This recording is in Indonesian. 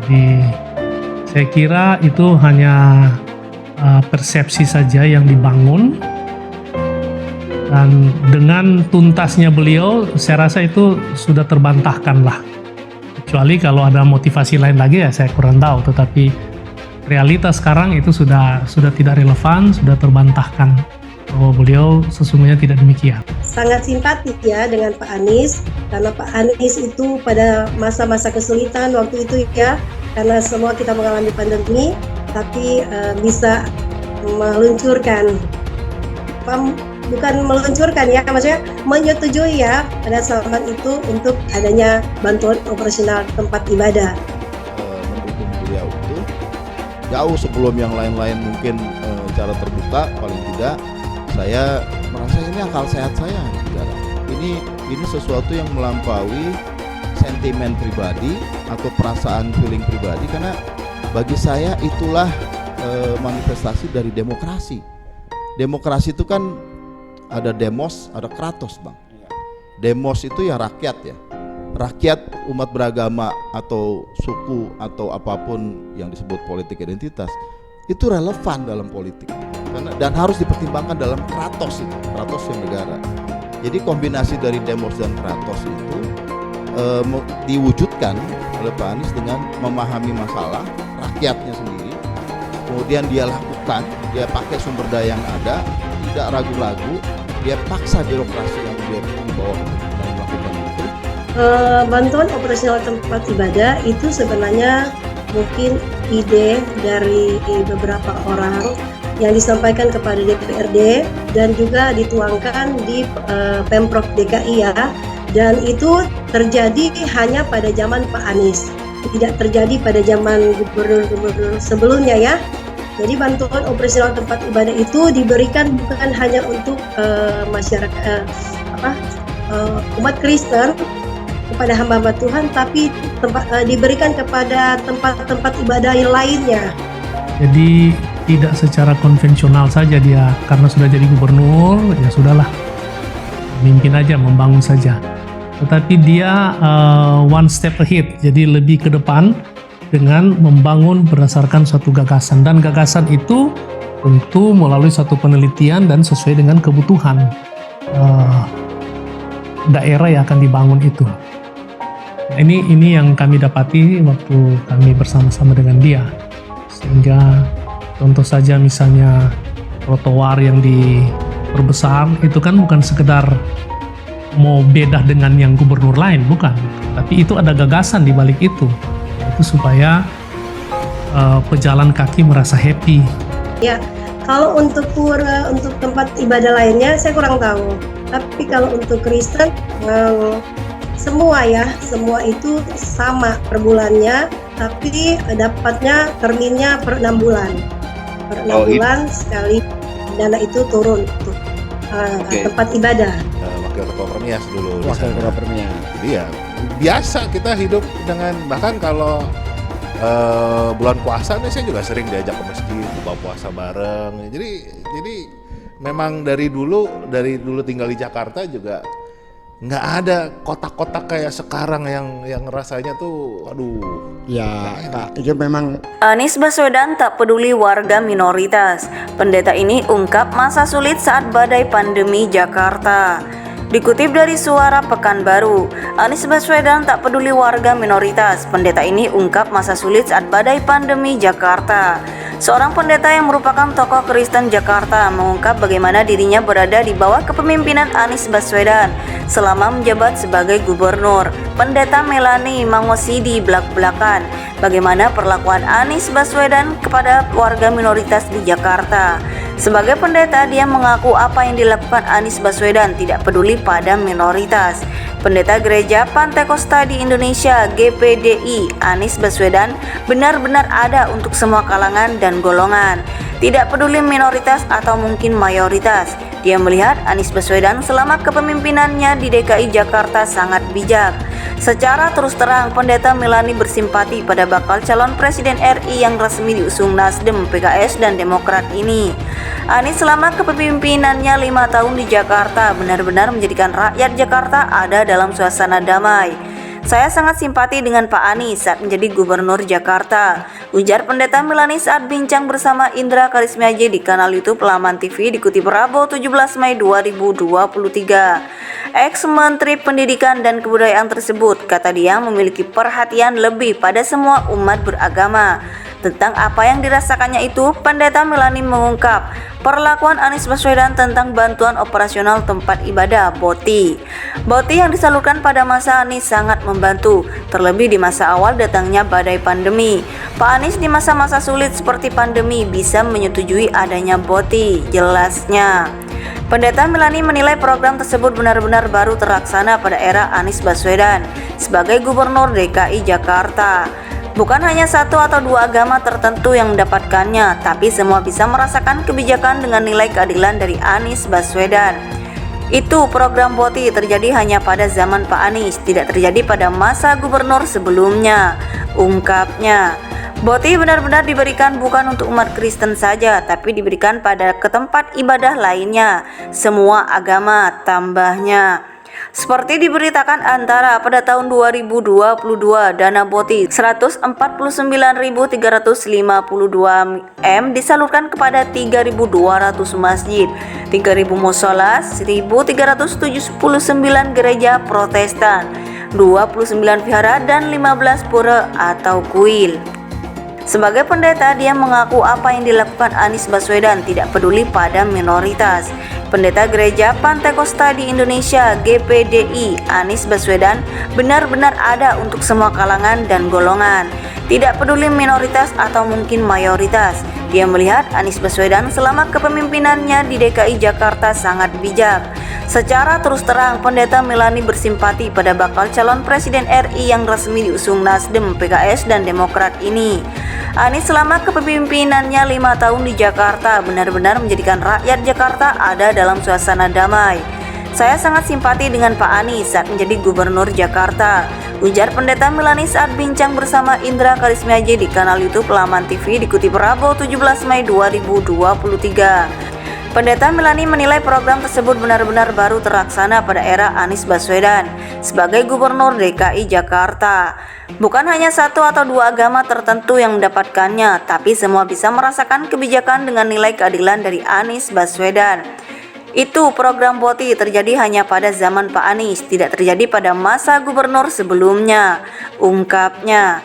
Jadi saya kira itu hanya persepsi saja yang dibangun, dan dengan tuntasnya beliau saya rasa itu sudah terbantahkan lah. Kecuali kalau ada motivasi lain lagi ya saya kurang tahu, tetapi realitas sekarang itu sudah tidak relevan, sudah terbantahkan bahwa beliau sesungguhnya tidak demikian. Sangat simpatik ya dengan Pak Anies, karena Pak Anies itu pada masa-masa kesulitan waktu itu ya, karena semua kita mengalami pandemi, tapi bisa meluncurkan, bukan meluncurkan ya, maksudnya menyetujui ya pada saat itu untuk adanya bantuan operasional tempat ibadah. Mendukung beliau itu jauh sebelum yang lain-lain mungkin cara terbuka. Paling tidak saya merasa ini akal sehat saya. Ini sesuatu yang melampaui sentimen pribadi atau perasaan feeling pribadi, karena bagi saya itulah manifestasi dari demokrasi. Demokrasi itu kan ada demos, ada kratos, Bang. Demos itu ya rakyat ya. Rakyat, umat beragama atau suku atau apapun yang disebut politik identitas itu relevan dalam politik. Dan harus dipertimbangkan dalam kratos itu, kratos yang negara. Jadi kombinasi dari demos dan kratos itu diwujudkan oleh Pak Anies dengan memahami masalah rakyatnya sendiri, kemudian dia lakukan, dia pakai sumber daya yang ada, tidak ragu-ragu, dia paksa birokrasi yang dia bawa dan melakukan itu. Bantuan operasional tempat ibadah itu sebenarnya mungkin ide dari beberapa orang yang disampaikan kepada DPRD dan juga dituangkan di Pemprov DKI ya, dan itu terjadi hanya pada zaman Pak Anies, tidak terjadi pada zaman gubernur-gubernur sebelumnya ya. Jadi bantuan operasional tempat ibadah itu diberikan bukan hanya untuk masyarakat umat Kristen, kepada hamba-hamba Tuhan, tapi diberikan kepada tempat-tempat ibadah yang lainnya. Jadi tidak secara konvensional saja dia, karena sudah jadi gubernur ya sudahlah, mimpin aja, membangun saja. Tetapi dia one step ahead, jadi lebih ke depan dengan membangun berdasarkan suatu gagasan, dan gagasan itu tentu melalui satu penelitian dan sesuai dengan kebutuhan daerah yang akan dibangun itu. Ini yang kami dapati waktu kami bersama-sama dengan dia, sehingga contoh saja misalnya trotoar yang diperbesar itu kan bukan sekedar mau beda dengan yang gubernur lain, bukan, tapi itu ada gagasan di balik itu supaya pejalan kaki merasa happy. Ya, kalau untuk pura, untuk tempat ibadah lainnya saya kurang tahu, tapi kalau untuk Kristen semua itu sama per bulannya, tapi dapatnya terminnya per 6 bulan. Per 6 bulan sekali dana itu turun untuk tempat ibadah. Wakil Ketua Permias dulu. Wakil Ketua Permias. Jadi ya biasa kita hidup dengan, bahkan kalau bulan puasa nih saya juga sering diajak ke masjid, buka puasa bareng. Jadi memang dari dulu tinggal di Jakarta juga nggak ada kotak-kotak kayak sekarang yang rasanya tuh aduh. Ya, Kak, itu memang Anies Baswedan tak peduli warga minoritas. Pendeta ini ungkap masa sulit saat badai pandemi Jakarta. Dikutip dari Suara Pekanbaru, Anies Baswedan tak peduli warga minoritas. Pendeta ini ungkap masa sulit saat badai pandemi Jakarta. Seorang pendeta yang merupakan tokoh Kristen Jakarta mengungkap bagaimana dirinya berada di bawah kepemimpinan Anies Baswedan selama menjabat sebagai gubernur. Pendeta Melani Mangosidi belak-belakan bagaimana perlakuan Anies Baswedan kepada warga minoritas di Jakarta. Sebagai pendeta, dia mengaku apa yang dilakukan Anies Baswedan tidak peduli pada minoritas. Pendeta Gereja Pantai Kosta di Indonesia (GPDI) Anies Baswedan benar-benar ada untuk semua kalangan dan golongan, tidak peduli minoritas atau mungkin mayoritas. Dia melihat Anies Baswedan selama kepemimpinannya di DKI Jakarta sangat bijak. Secara terus terang, Pendeta Melani bersimpati pada bakal calon Presiden RI yang resmi diusung Nasdem, PKS, dan Demokrat ini. Anies selama kepemimpinannya 5 tahun di Jakarta benar-benar menjadikan rakyat Jakarta ada dalam suasana damai. Saya sangat simpati dengan Pak Anies saat menjadi Gubernur Jakarta, ujar Pendeta Milani saat bincang bersama Indra Karismiaji di kanal YouTube Laman TV dikutip Rabu 17 Mei 2023. Ex-Menteri Pendidikan dan Kebudayaan tersebut, kata dia, memiliki perhatian lebih pada semua umat beragama. Tentang apa yang dirasakannya itu, Pendeta Milani mengungkap perlakuan Anies Baswedan tentang bantuan operasional tempat ibadah BOTI. BOTI yang disalurkan pada masa Anies sangat membantu, terlebih di masa awal datangnya badai pandemi. Pak Anies di masa-masa sulit seperti pandemi bisa menyetujui adanya BOTI, jelasnya. Pendeta Milani menilai program tersebut benar-benar baru terlaksana pada era Anies Baswedan sebagai Gubernur DKI Jakarta. Bukan hanya satu atau dua agama tertentu yang mendapatkannya, tapi semua bisa merasakan kebijakan dengan nilai keadilan dari Anies Baswedan. Itu program BOTI terjadi hanya pada zaman Pak Anies, tidak terjadi pada masa gubernur sebelumnya, ungkapnya. BOTI benar-benar diberikan bukan untuk umat Kristen saja, tapi diberikan pada ke tempat ibadah lainnya, semua agama, tambahnya. Seperti diberitakan Antara, pada tahun 2022 dana BOTI 149.352 M disalurkan kepada 3.200 masjid, 3.000 musola, 1.379 gereja Protestan, 29 vihara dan 15 pura atau kuil. Sebagai pendeta, dia mengaku apa yang dilakukan Anies Baswedan tidak peduli pada minoritas. Pendeta Gereja Pantekosta di Indonesia (GPDI) Anies Baswedan benar-benar ada untuk semua kalangan dan golongan, tidak peduli minoritas atau mungkin mayoritas. Dia melihat Anies Baswedan selama kepemimpinannya di DKI Jakarta sangat bijak. Secara terus terang, Pendeta Milani bersimpati pada bakal calon Presiden RI yang resmi diusung Nasdem, PKS, dan Demokrat ini. Anies selama kepemimpinannya 5 tahun di Jakarta benar-benar menjadikan rakyat Jakarta ada dalam suasana damai. Saya sangat simpati dengan Pak Anies saat menjadi Gubernur Jakarta, ujar Pendeta Milani saat bincang bersama Indra Karismiaji di kanal YouTube Laman TV dikutip Rabu 17 Mei 2023. Pendeta Milani menilai program tersebut benar-benar baru terlaksana pada era Anies Baswedan sebagai Gubernur DKI Jakarta. Bukan hanya satu atau dua agama tertentu yang mendapatkannya, tapi semua bisa merasakan kebijakan dengan nilai keadilan dari Anies Baswedan. Itu program BOTI terjadi hanya pada zaman Pak Anies, tidak terjadi pada masa gubernur sebelumnya, ungkapnya.